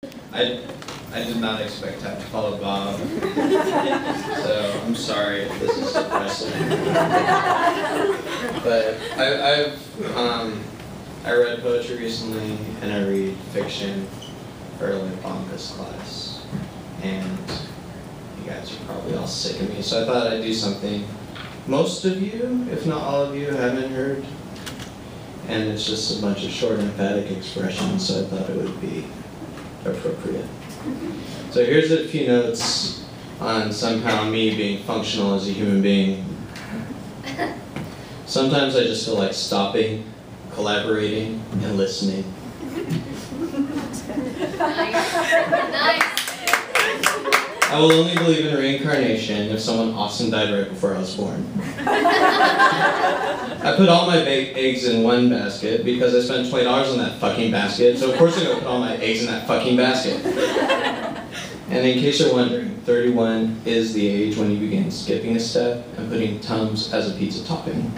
I did not expect to have to follow Bob, so I'm sorry if this is depressing. But I read poetry recently, and I read fiction for like Bonka's class, and you guys are probably all sick of me, so I thought I'd do something most of you, if not all of you, haven't heard, and it's just a bunch of short and emphatic expressions, so I thought it would be appropriate. So here's a few notes on somehow me being functional as a human being. Sometimes I just feel like stopping, collaborating, and listening. Nice. I will only believe in reincarnation if someone awesome died right before I was born. I put all my eggs in one basket because I spent $20 on that fucking basket, so of course I'm gonna put all my eggs in that fucking basket. And in case you're wondering, 31 is the age when you begin skipping a step and putting Tums as a pizza topping.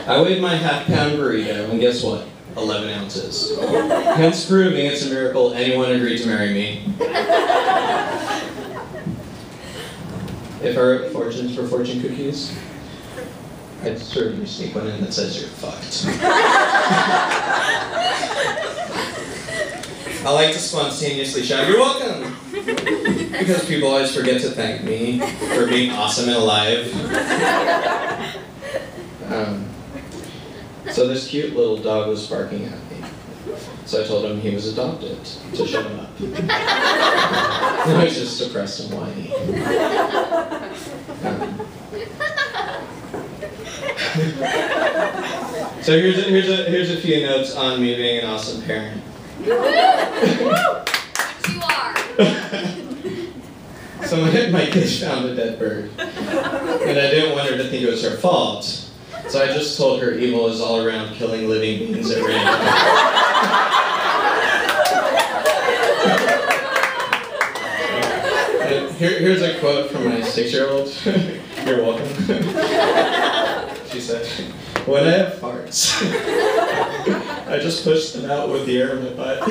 I weighed my half-pound burrito, and guess what? 11 ounces. Hence proving it's a miracle anyone agreed to marry me. If I wrote fortunes for fortune cookies, I'd certainly sneak one in that says you're fucked. I like to spontaneously shout, "You're welcome!" Because people always forget to thank me for being awesome and alive. So this cute little dog was barking at me. So I told him he was adopted, to shut him up. I was just depressed and whiny. So here's a few notes on me being an awesome parent. You are. So my kids found a dead bird, and I didn't want her to think it was her fault. So I just told her evil is all around killing living beings at random. Here's a quote from my 6-year-old. You're welcome. She said, "When I have farts, I just push them out with the air in my butt."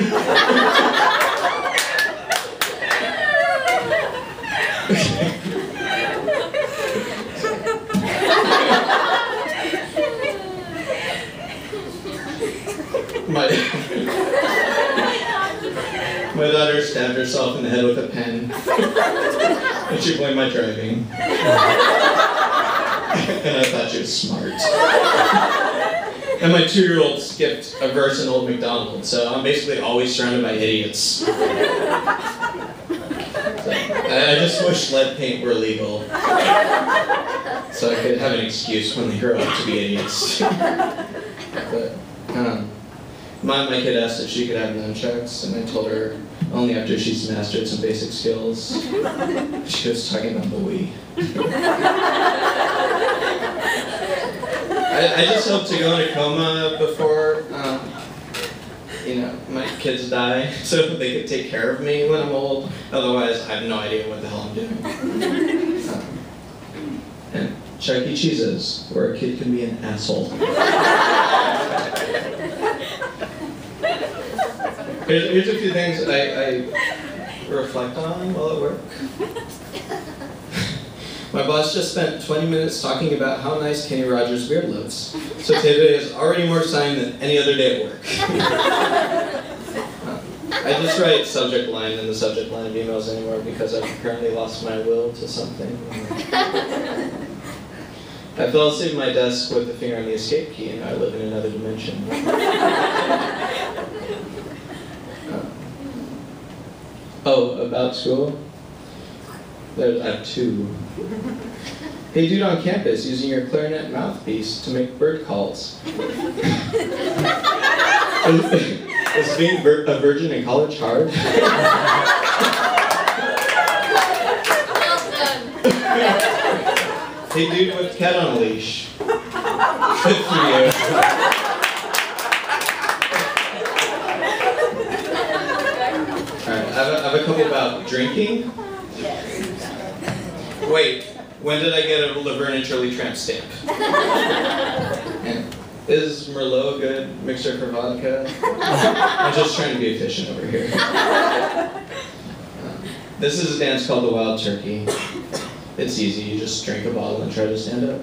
My daughter stabbed herself in the head with a pen, and she blamed my driving. And I thought she was smart. And my 2-year-old skipped a verse in Old MacDonald, so I'm basically always surrounded by idiots. So, I just wish lead paint were legal, so I could have an excuse when they grow up to be idiots. But, my kid asked if she could have nunchucks, and I told her only after she's mastered some basic skills. She was talking about the Wii. I just hope to go in a coma before, my kids die, so they could take care of me when I'm old. Otherwise, I have no idea what the hell I'm doing. And Chuck E. Cheese's, where a kid can be an asshole. Here's a few things I reflect on while at work. My boss just spent 20 minutes talking about how nice Kenny Rogers' beard looks. So today is already more exciting than any other day at work. I just write subject line in the subject line of emails anymore because I've apparently lost my will to something. I fell asleep at my desk with the finger on the escape key, and I live in another dimension. About school? I have 2. Hey dude on campus using your clarinet mouthpiece to make bird calls. Is being a virgin in college hard? Well done. Hey dude with cat on a leash. Good for you. Alright, I have a couple about drinking. Wait, when did I get a Laverne and Shirley tramp stamp? And Is Merlot a good mixer for vodka? I'm just trying to be efficient over here. This is a dance called the Wild Turkey. It's easy, you just drink a bottle and try to stand up.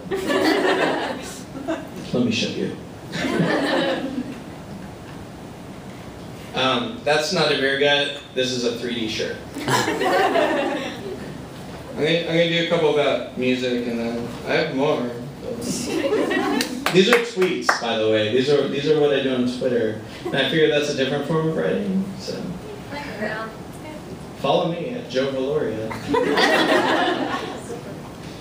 Let me show you. That's not a beer gut, this is a 3D shirt. I'm gonna do a couple about music and then I have more. These are tweets, by the way. These are what I do on Twitter. And I figure that's a different form of writing. So follow me at Joe Valoria.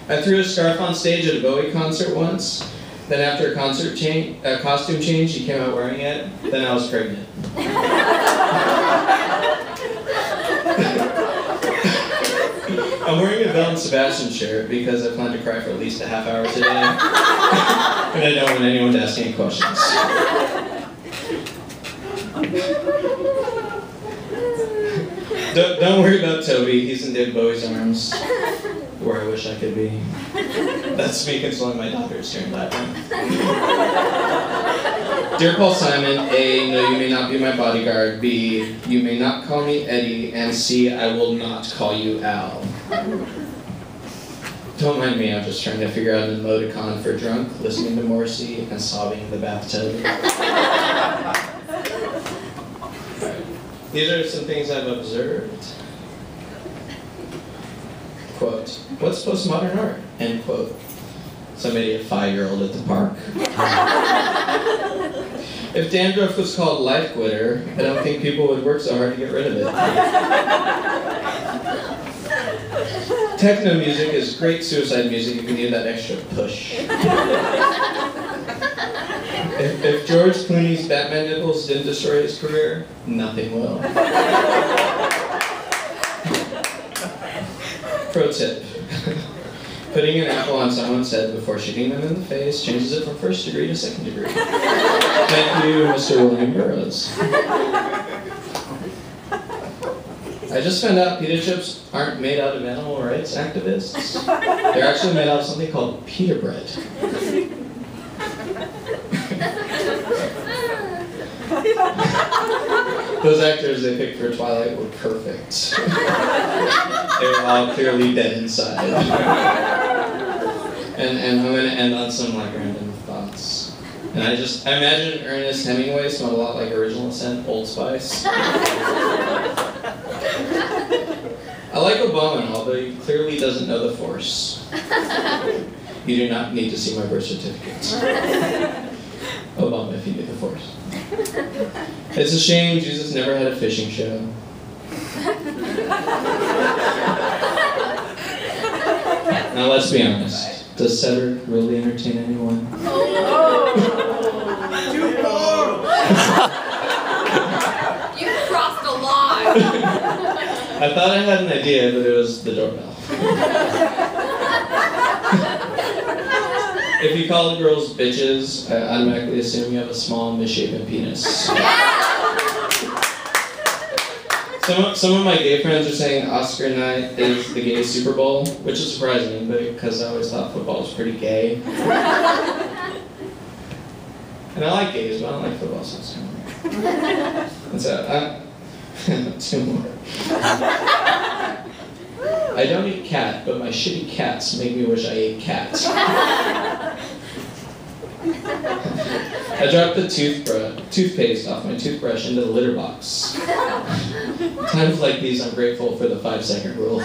I threw a scarf on stage at a Bowie concert once. Then after a costume change, he came out wearing it. Then I was pregnant. I'm wearing a Belle and Sebastian shirt because I plan to cry for at least a half hour today. And I don't want anyone to ask any questions. Don't worry about Toby, he's in David Bowie's arms. Where I wish I could be. That's me consoling my daughters during that time. Dear Paul Simon, A, no, you may not be my bodyguard. B, you may not call me Eddie. And C, I will not call you Al. Don't mind me, I'm just trying to figure out an emoticon for drunk, listening to Morrissey, and sobbing in the bathtub. These are some things I've observed. Quote, what's postmodern art? End quote. Somebody, a 5-year-old at the park. If dandruff was called life glitter, I don't think people would work so hard to get rid of it. Techno music is great suicide music if you need that extra push. If George Clooney's Batman nipples didn't destroy his career, nothing will. Pro tip. Putting an apple on someone's head before shooting them in the face changes it from 1st degree to 2nd degree. Thank you, Mr. William Burroughs. I just found out pita chips aren't made out of animal rights activists. They're actually made out of something called pita bread. Those actors they picked for Twilight were perfect. They were all clearly dead inside. And I'm going to end on some like random thoughts. And I imagine Ernest Hemingway smelled a lot like Original Scent Old Spice. I like Obama, although he clearly doesn't know the Force. You do not need to see my birth certificate. Obama, if you knew the Force. It's a shame Jesus never had a fishing show. Now let's be honest. Does Cedric really entertain anyone? Too far! You crossed a line! I thought I had an idea, but it was the doorbell. If you call girls bitches, I automatically assume you have a small, misshapen penis. Some of my gay friends are saying Oscar night is the gay Super Bowl, which is surprising, because I always thought football was pretty gay. And I like gays, but I don't like football, so it's kind of weird. And so, 2 more. I don't eat cat, but my shitty cats make me wish I ate cat. I dropped the toothpaste off my toothbrush into the litter box. Times like these, I'm grateful for the 5-second rule.